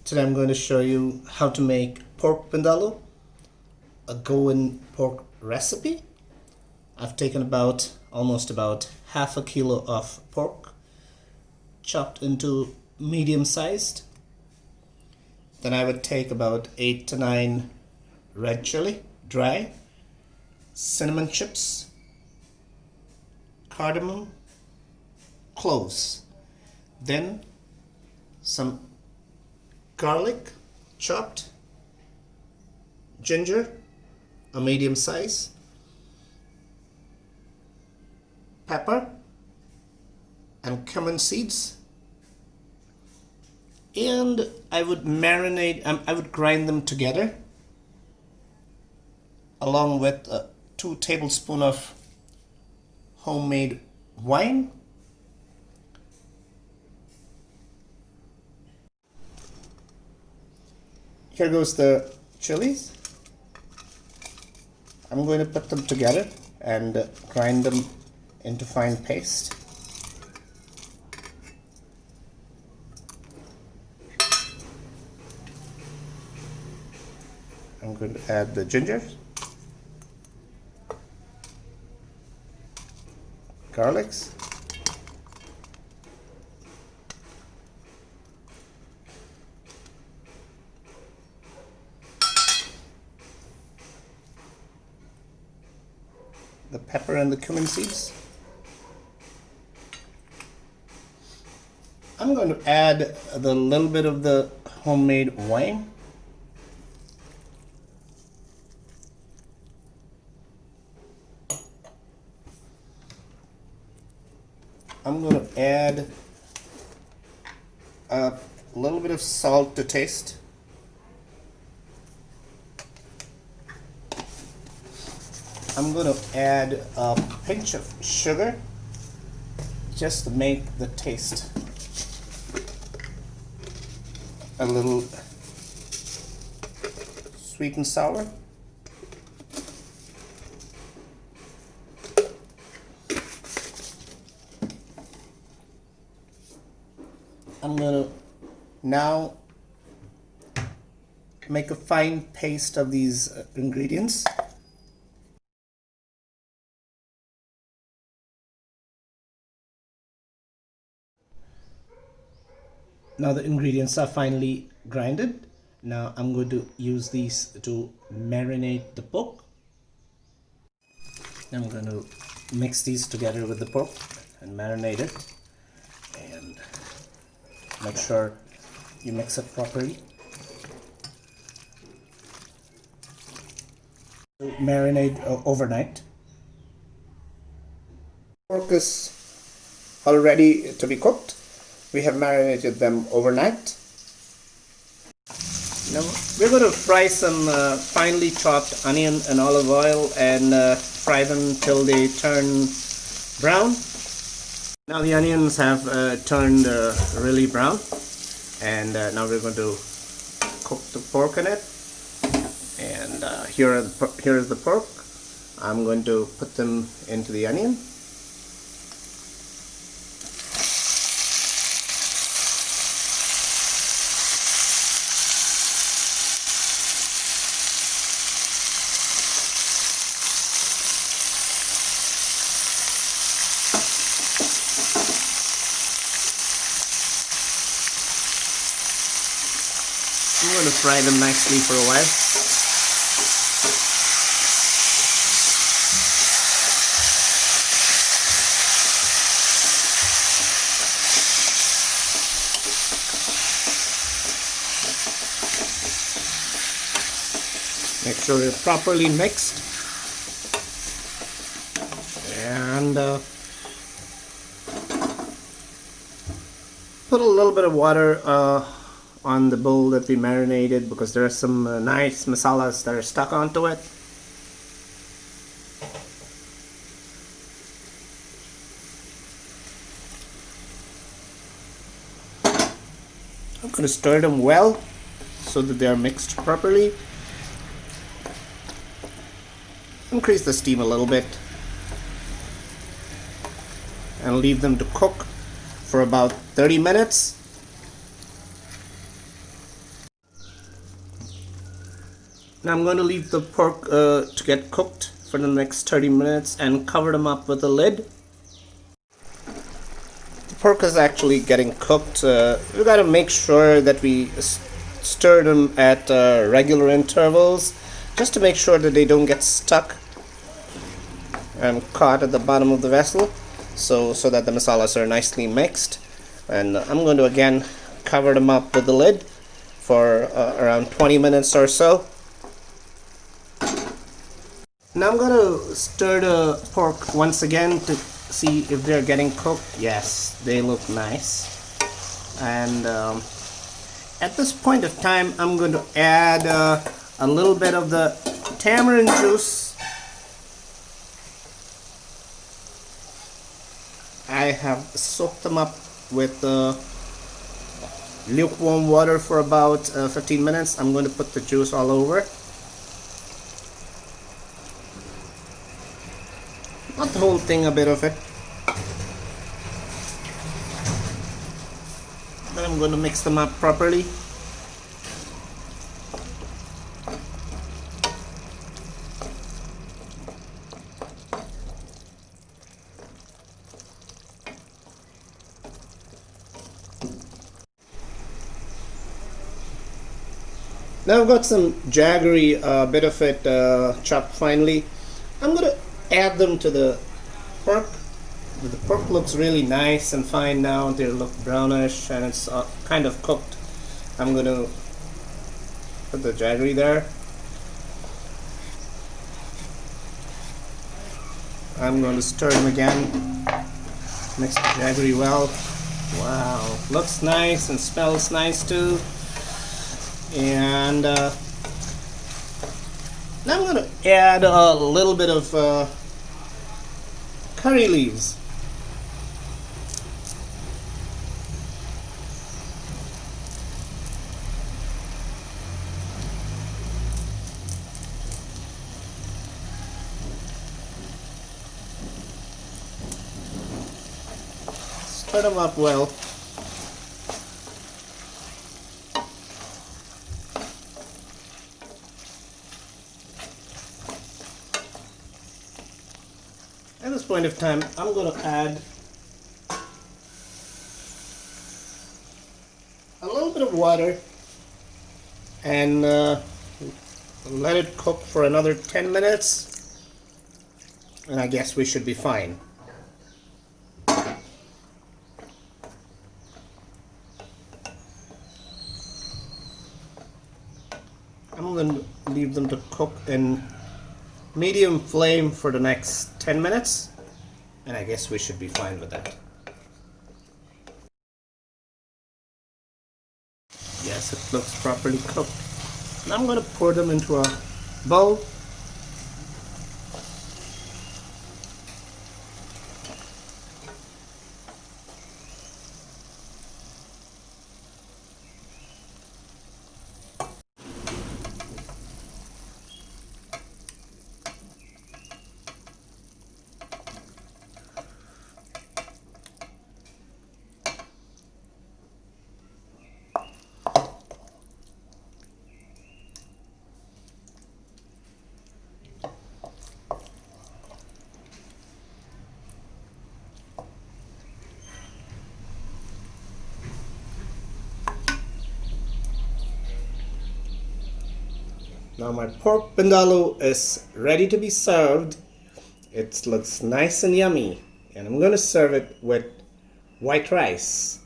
Today I'm going to show you how to make pork vindaloo, a Goan pork recipe. I've taken almost about half a kilo of pork, chopped into medium sized. Then I would take about 8 to 9 red chili, dry, cinnamon chips, cardamom, cloves, then some garlic chopped, ginger, a medium size, pepper, and cumin seeds. And I would I would grind them together along with 2 tablespoons of homemade wine. Here goes the chilies. I'm going to put them together and grind them into fine paste. I'm going to add the ginger, garlics, the pepper and the cumin seeds. I'm going to add the little bit of the homemade wine. I'm going to add a little bit of salt to taste. I'm going to add a pinch of sugar just to make the taste a little sweet and sour. I'm going to now make a fine paste of these ingredients. Now the ingredients are finely grinded. Now I'm going to use these to marinate the pork. I'm going to mix these together with the pork and marinate it. And make sure you mix it properly. Marinate overnight. Pork is all ready to be cooked. We have marinated them overnight. Now we're going to fry some finely chopped onion and olive oil and fry them till they turn brown. Now the onions have turned really brown, and now we're going to cook the pork in it. And here is the pork. I'm going to put them into the onion. I'm going to fry them nicely for a while. Make sure they're properly mixed. And put a little bit of water on the bowl that we marinated, because there are some nice masalas that are stuck onto it. I'm going to stir them well so that they are mixed properly. Increase the steam a little bit and leave them to cook for about 30 minutes. Now I'm going to leave the pork to get cooked for the next 30 minutes and cover them up with a lid. The pork is actually getting cooked. We got to make sure that we stir them at regular intervals just to make sure that they don't get stuck and caught at the bottom of the vessel, so that the masalas are nicely mixed. And I'm going to again cover them up with the lid for around 20 minutes or so. Now I'm going to stir the pork once again to see if they're getting cooked. Yes, they look nice. And at this point of time, I'm going to add a little bit of the tamarind juice. I have soaked them up with lukewarm water for about 15 minutes. I'm going to put the juice all over. Not the whole thing, a bit of it. Then I'm going to mix them up properly. Now I've got some jaggery, a bit of it chopped finely. I'm going to add them to the pork. The pork looks really nice and fine now. They look brownish and it's kind of cooked. I'm going to put the jaggery there. I'm going to stir them again. Mix the jaggery well. Wow, looks nice and smells nice too. And now I'm going to add a little bit of curry leaves. Stir them up well. At this point of time, I'm going to add a little bit of water and let it cook for another 10 minutes, and I guess we should be fine. I'm going to leave them to cook in medium flame for the next 10 minutes, and I guess we should be fine with that. Yes, it looks properly cooked. Now I'm going to pour them into a bowl. Now my pork vindaloo is ready to be served. It looks nice and yummy, and I'm going to serve it with white rice.